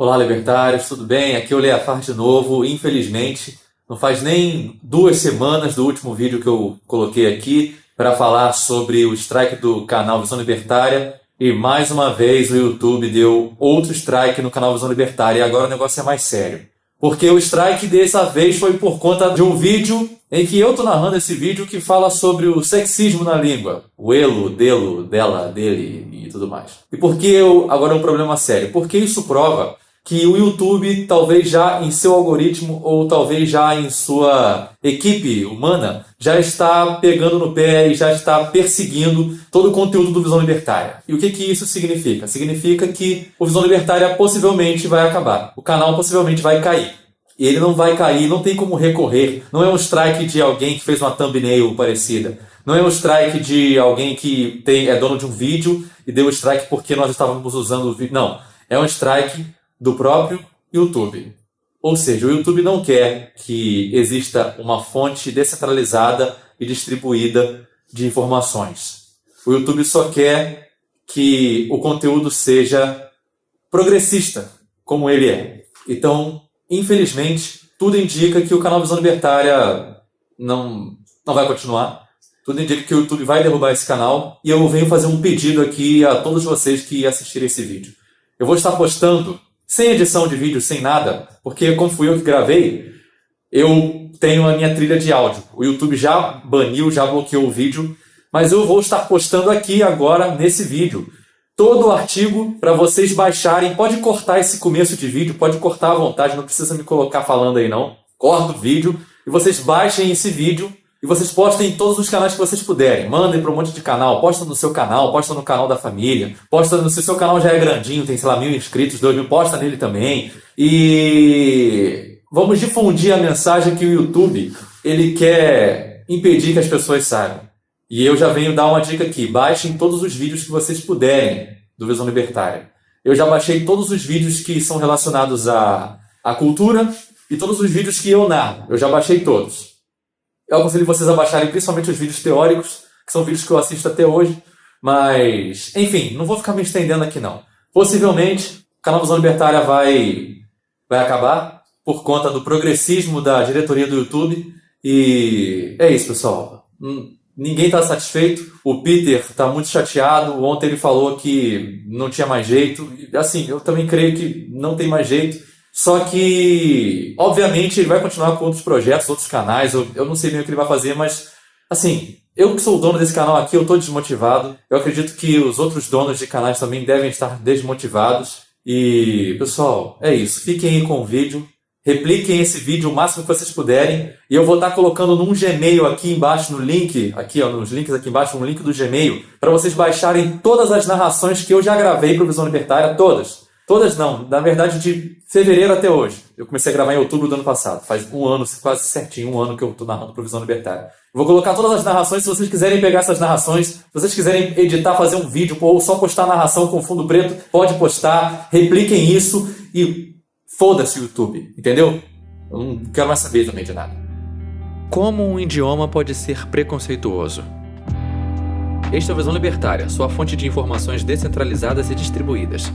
Olá, libertários, tudo bem? Aqui é o Leafar de novo. Infelizmente, não faz nem 2 semanas do último vídeo que eu coloquei aqui para falar sobre o strike do canal Visão Libertária. E mais uma vez o YouTube deu outro strike no canal Visão Libertária e agora o negócio é mais sério. Porque o strike dessa vez foi por conta de um vídeo em que eu tô narrando esse vídeo que fala sobre o sexismo na língua. O elo, delo, dela, dele e tudo mais. E por que agora é um problema sério? Porque isso prova que o YouTube, talvez já em seu algoritmo ou talvez já em sua equipe humana, já está pegando no pé e já está perseguindo todo o conteúdo do Visão Libertária. E o que isso significa? Significa que o Visão Libertária possivelmente vai acabar. O canal possivelmente vai cair. E ele não vai cair, não tem como recorrer. Não é um strike de alguém que fez uma thumbnail parecida. Não é um strike de alguém que é dono de um vídeo e deu o strike porque nós estávamos usando o vídeo. Não. É um strike do próprio YouTube. Ou seja, o YouTube não quer que exista uma fonte descentralizada e distribuída de informações. O YouTube só quer que o conteúdo seja progressista, como ele é. Então, infelizmente, tudo indica que o canal Visão Libertária não vai continuar. Tudo indica que o YouTube vai derrubar esse canal. E eu venho fazer um pedido aqui a todos vocês que assistirem esse vídeo. Eu vou estar postando sem edição de vídeo, sem nada, porque como fui eu que gravei, eu tenho a minha trilha de áudio. O YouTube já baniu, já bloqueou o vídeo, mas eu vou estar postando aqui agora, nesse vídeo, todo o artigo para vocês baixarem. Pode cortar esse começo de vídeo, pode cortar à vontade, não precisa me colocar falando aí não. Corta o vídeo e vocês baixem esse vídeo e vocês postem em todos os canais que vocês puderem. Mandem para um monte de canal, posta no seu canal, posta no canal da família, posta no se seu canal já é grandinho, tem sei lá 1.000 inscritos, 2.000, posta nele também. E vamos difundir a mensagem que o YouTube ele quer impedir que as pessoas saibam. E eu já venho dar uma dica aqui, baixem todos os vídeos que vocês puderem do Visão Libertária. Eu já baixei todos os vídeos que são relacionados à cultura e todos os vídeos que eu narro, eu já baixei todos. Eu aconselho vocês a baixarem principalmente os vídeos teóricos, que são vídeos que eu assisto até hoje. Mas, enfim, não vou ficar me estendendo aqui não. Possivelmente, o canal Visão Libertária vai acabar por conta do progressismo da diretoria do YouTube. E é isso, pessoal. Ninguém está satisfeito. O Peter está muito chateado. Ontem ele falou que não tinha mais jeito. Assim, eu também creio que não tem mais jeito. Só que, obviamente, ele vai continuar com outros projetos, outros canais. Eu não sei bem o que ele vai fazer, mas, assim, eu que sou o dono desse canal aqui, eu estou desmotivado. Eu acredito que os outros donos de canais também devem estar desmotivados. E, pessoal, é isso. Fiquem aí com o vídeo. Repliquem esse vídeo o máximo que vocês puderem. E eu vou estar colocando num Gmail aqui embaixo, no link, aqui ó, nos links aqui embaixo, um link do Gmail, para vocês baixarem todas as narrações que eu já gravei para o Visão Libertária, todas. Todas não, na verdade de fevereiro até hoje. Eu comecei a gravar em outubro do ano passado. Faz um ano, quase certinho, um ano que eu estou narrando para o Visão Libertária. Eu vou colocar todas as narrações, se vocês quiserem pegar essas narrações, se vocês quiserem editar, fazer um vídeo ou só postar a narração com fundo preto, pode postar, repliquem isso e foda-se o YouTube, entendeu? Eu não quero mais saber também de nada. Como um idioma pode ser preconceituoso? Este é o Visão Libertária, sua fonte de informações descentralizadas e distribuídas.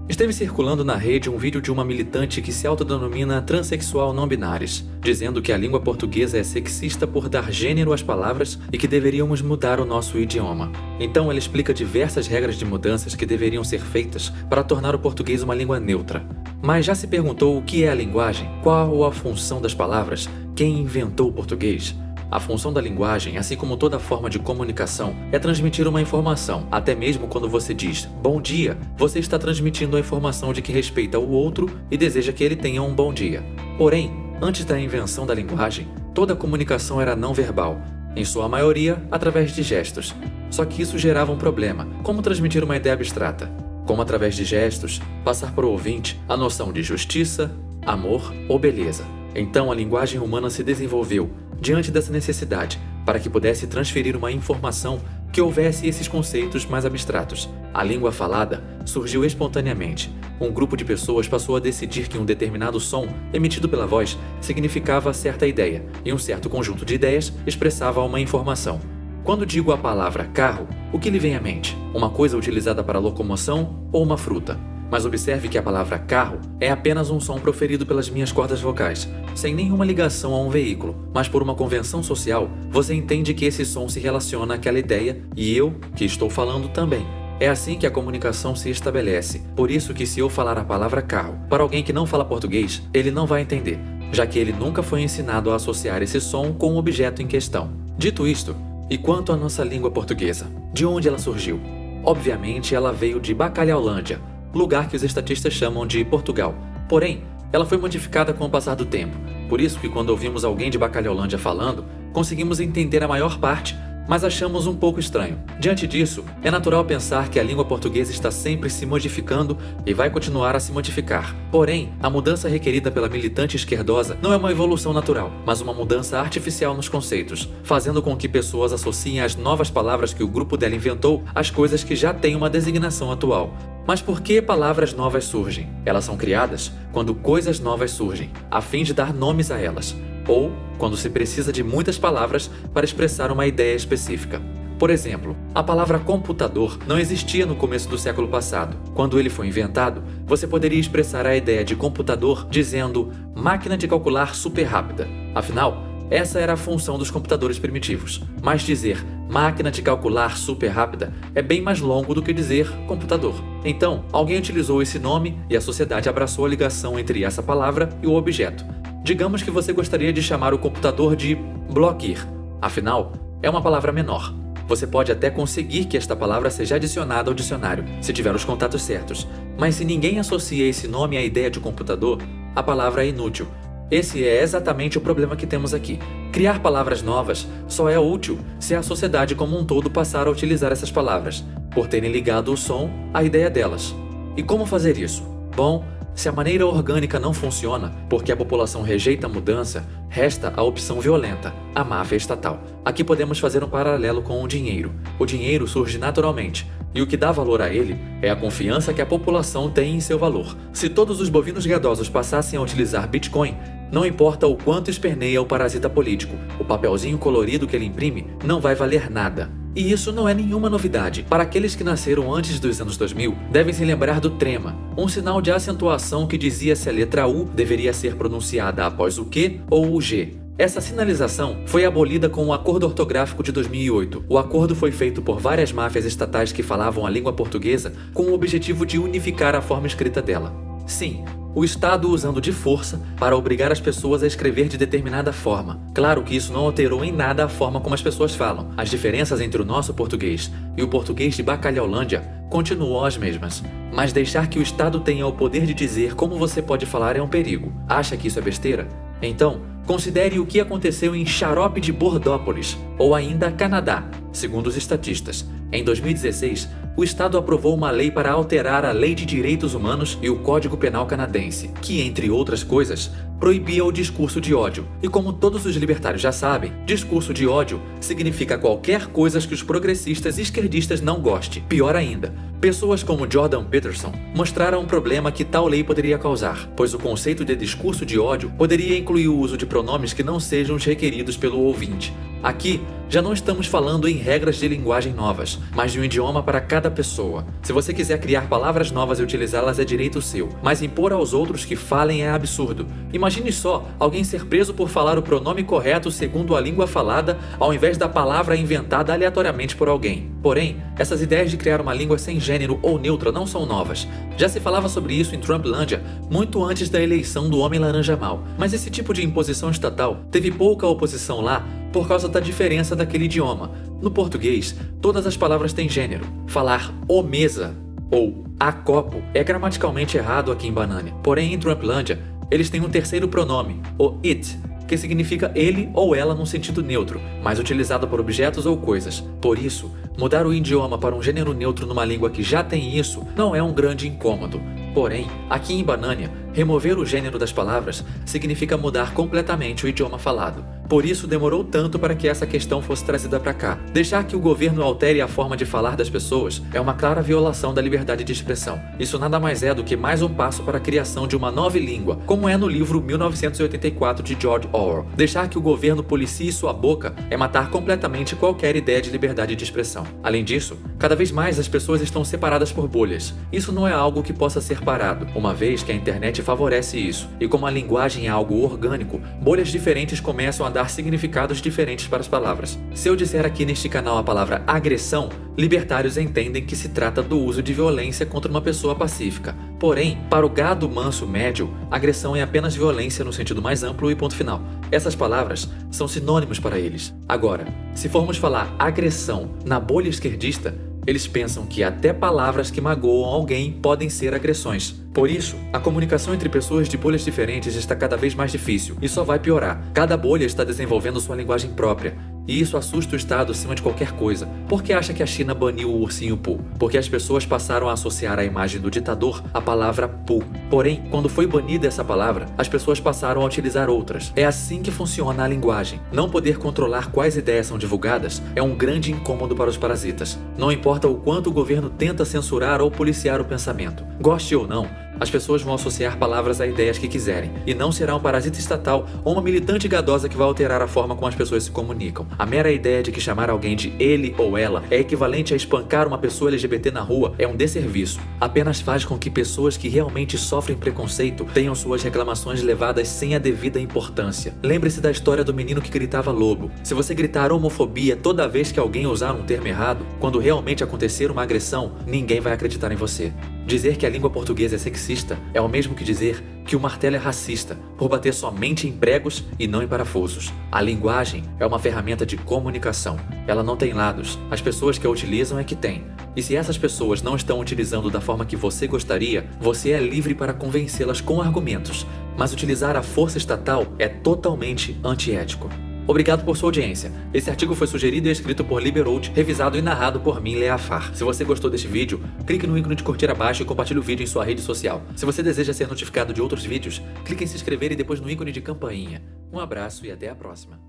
Esteve circulando na rede um vídeo de uma militante que se autodenomina transexual não binários, dizendo que a língua portuguesa é sexista por dar gênero às palavras e que deveríamos mudar o nosso idioma. Então ela explica diversas regras de mudanças que deveriam ser feitas para tornar o português uma língua neutra. Mas já se perguntou o que é a linguagem? Qual a função das palavras? Quem inventou o português? A função da linguagem, assim como toda forma de comunicação, é transmitir uma informação. Até mesmo quando você diz bom dia, você está transmitindo a informação de que respeita o outro e deseja que ele tenha um bom dia. Porém, antes da invenção da linguagem, toda a comunicação era não verbal, em sua maioria através de gestos. Só que isso gerava um problema. Como transmitir uma ideia abstrata? Como através de gestos, passar para o ouvinte a noção de justiça, amor ou beleza. Então a linguagem humana se desenvolveu diante dessa necessidade, para que pudesse transferir uma informação que houvesse esses conceitos mais abstratos. A língua falada surgiu espontaneamente. Um grupo de pessoas passou a decidir que um determinado som emitido pela voz significava certa ideia, e um certo conjunto de ideias expressava uma informação. Quando digo a palavra carro, o que lhe vem à mente? Uma coisa utilizada para locomoção ou uma fruta? mas observe que a palavra carro é apenas um som proferido pelas minhas cordas vocais, sem nenhuma ligação a um veículo, mas por uma convenção social, você entende que esse som se relaciona àquela ideia e eu, que estou falando também. É assim que a comunicação se estabelece, por isso que se eu falar a palavra carro para alguém que não fala português, ele não vai entender, já que ele nunca foi ensinado a associar esse som com o objeto em questão. Dito isto, e quanto à nossa língua portuguesa? De onde ela surgiu? Obviamente ela veio de Bacalhaulândia, lugar que os estatistas chamam de Portugal. Porém, ela foi modificada com o passar do tempo. Por isso que quando ouvimos alguém de Bacalhaulândia falando, conseguimos entender a maior parte, mas achamos um pouco estranho. Diante disso, é natural pensar que a língua portuguesa está sempre se modificando e vai continuar a se modificar. Porém, a mudança requerida pela militante esquerdosa não é uma evolução natural, mas uma mudança artificial nos conceitos, fazendo com que pessoas associem as novas palavras que o grupo dela inventou às coisas que já têm uma designação atual. Mas por que palavras novas surgem? Elas são criadas quando coisas novas surgem, a fim de dar nomes a elas, ou quando se precisa de muitas palavras para expressar uma ideia específica. Por exemplo, a palavra computador não existia no começo do século passado. Quando ele foi inventado, você poderia expressar a ideia de computador dizendo máquina de calcular super rápida. Afinal, essa era a função dos computadores primitivos. Mas dizer máquina de calcular super rápida é bem mais longo do que dizer computador. Então, alguém utilizou esse nome e a sociedade abraçou a ligação entre essa palavra e o objeto. Digamos que você gostaria de chamar o computador de bloquear. Afinal, é uma palavra menor. Você pode até conseguir que esta palavra seja adicionada ao dicionário, se tiver os contatos certos. Mas se ninguém associa esse nome à ideia de computador, a palavra é inútil. Esse é exatamente o problema que temos aqui. Criar palavras novas só é útil se a sociedade como um todo passar a utilizar essas palavras, por terem ligado o som à ideia delas. E como fazer isso? Bom, se a maneira orgânica não funciona, porque a população rejeita a mudança, resta a opção violenta, a máfia estatal. Aqui podemos fazer um paralelo com o dinheiro. O dinheiro surge naturalmente, e o que dá valor a ele é a confiança que a população tem em seu valor. Se todos os bovinos gadosos passassem a utilizar Bitcoin, não importa o quanto esperneia o parasita político, o papelzinho colorido que ele imprime não vai valer nada. E isso não é nenhuma novidade. Para aqueles que nasceram antes dos anos 2000, devem se lembrar do trema, um sinal de acentuação que dizia se a letra U deveria ser pronunciada após o Q ou o G. Essa sinalização foi abolida com o Acordo Ortográfico de 2008. O acordo foi feito por várias máfias estatais que falavam a língua portuguesa com o objetivo de unificar a forma escrita dela. Sim, o Estado usando de força para obrigar as pessoas a escrever de determinada forma. Claro que isso não alterou em nada a forma como as pessoas falam. As diferenças entre o nosso português e o português de Bacalhaulândia continuam as mesmas. Mas deixar que o Estado tenha o poder de dizer como você pode falar é um perigo. Acha que isso é besteira? Então, considere o que aconteceu em Xarope de Bordópolis, ou ainda Canadá, segundo os estatistas. Em 2016, o Estado aprovou uma lei para alterar a Lei de Direitos Humanos e o Código Penal canadense, que, entre outras coisas, proibia o discurso de ódio. E como todos os libertários já sabem, discurso de ódio significa qualquer coisa que os progressistas e esquerdistas não gostem. Pior ainda, pessoas como Jordan Peterson mostraram um problema que tal lei poderia causar, pois o conceito de discurso de ódio poderia incluir o uso de pronomes que não sejam os requeridos pelo ouvinte. Aqui, já não estamos falando em regras de linguagem novas, mas de um idioma para cada pessoa. Se você quiser criar palavras novas e utilizá-las é direito seu, mas impor aos outros que falem é absurdo. Imagine só alguém ser preso por falar o pronome correto segundo a língua falada, ao invés da palavra inventada aleatoriamente por alguém. Porém, essas ideias de criar uma língua sem gênero ou neutra não são novas. Já se falava sobre isso em Trumplândia muito antes da eleição do Homem Laranja Mau, mas esse tipo de imposição estatal teve pouca oposição lá por causa da diferença daquele idioma. No português, todas as palavras têm gênero. Falar o mesa ou a copo é gramaticalmente errado aqui em Banânia. Porém, em Trumplândia, eles têm um terceiro pronome, o it, que significa ele ou ela num sentido neutro, mas utilizado por objetos ou coisas. Por isso, mudar o idioma para um gênero neutro numa língua que já tem isso não é um grande incômodo. Porém, aqui em Banânia, Remover o gênero das palavras significa mudar completamente o idioma falado. Por isso demorou tanto para que essa questão fosse trazida para cá. Deixar que o governo altere a forma de falar das pessoas é uma clara violação da liberdade de expressão. Isso nada mais é do que mais um passo para a criação de uma nova língua, como é no livro 1984 de George Orwell. Deixar que o governo policie sua boca é matar completamente qualquer ideia de liberdade de expressão. Além disso, cada vez mais as pessoas estão separadas por bolhas. Isso não é algo que possa ser parado, uma vez que a internet favorece isso. E como a linguagem é algo orgânico, bolhas diferentes começam a dar significados diferentes para as palavras. Se eu disser aqui neste canal a palavra agressão, libertários entendem que se trata do uso de violência contra uma pessoa pacífica. Porém, para o gado manso médio, agressão é apenas violência no sentido mais amplo e ponto final. Essas palavras são sinônimos para eles. Agora, se formos falar agressão na bolha esquerdista, eles pensam que até palavras que magoam alguém podem ser agressões. Por isso, a comunicação entre pessoas de bolhas diferentes está cada vez mais difícil e só vai piorar. Cada bolha está desenvolvendo sua linguagem própria. E isso assusta o Estado acima de qualquer coisa. Por que acha que a China baniu o ursinho Pooh? Porque as pessoas passaram a associar à imagem do ditador a palavra Pooh. Porém, quando foi banida essa palavra, as pessoas passaram a utilizar outras. É assim que funciona a linguagem. Não poder controlar quais ideias são divulgadas é um grande incômodo para os parasitas. Não importa o quanto o governo tenta censurar ou policiar o pensamento. Goste ou não, as pessoas vão associar palavras a ideias que quiserem, e não será um parasita estatal ou uma militante gadosa que vai alterar a forma como as pessoas se comunicam. A mera ideia de que chamar alguém de ele ou ela é equivalente a espancar uma pessoa LGBT na rua é um desserviço. Apenas faz com que pessoas que realmente sofrem preconceito tenham suas reclamações levadas sem a devida importância. Lembre-se da história do menino que gritava lobo. Se você gritar homofobia toda vez que alguém usar um termo errado, quando realmente acontecer uma agressão, ninguém vai acreditar em você. Dizer que a língua portuguesa é sexista é o mesmo que dizer que o martelo é racista, por bater somente em pregos e não em parafusos. A linguagem é uma ferramenta de comunicação. Ela não tem lados. As pessoas que a utilizam é que têm. E se essas pessoas não estão utilizando da forma que você gostaria, você é livre para convencê-las com argumentos. Mas utilizar a força estatal é totalmente antiético. Obrigado por sua audiência. Esse artigo foi sugerido e escrito por Liberout, revisado e narrado por mim, Leafar. Se você gostou deste vídeo, clique no ícone de curtir abaixo e compartilhe o vídeo em sua rede social. Se você deseja ser notificado de outros vídeos, clique em se inscrever e depois no ícone de campainha. Um abraço e até a próxima.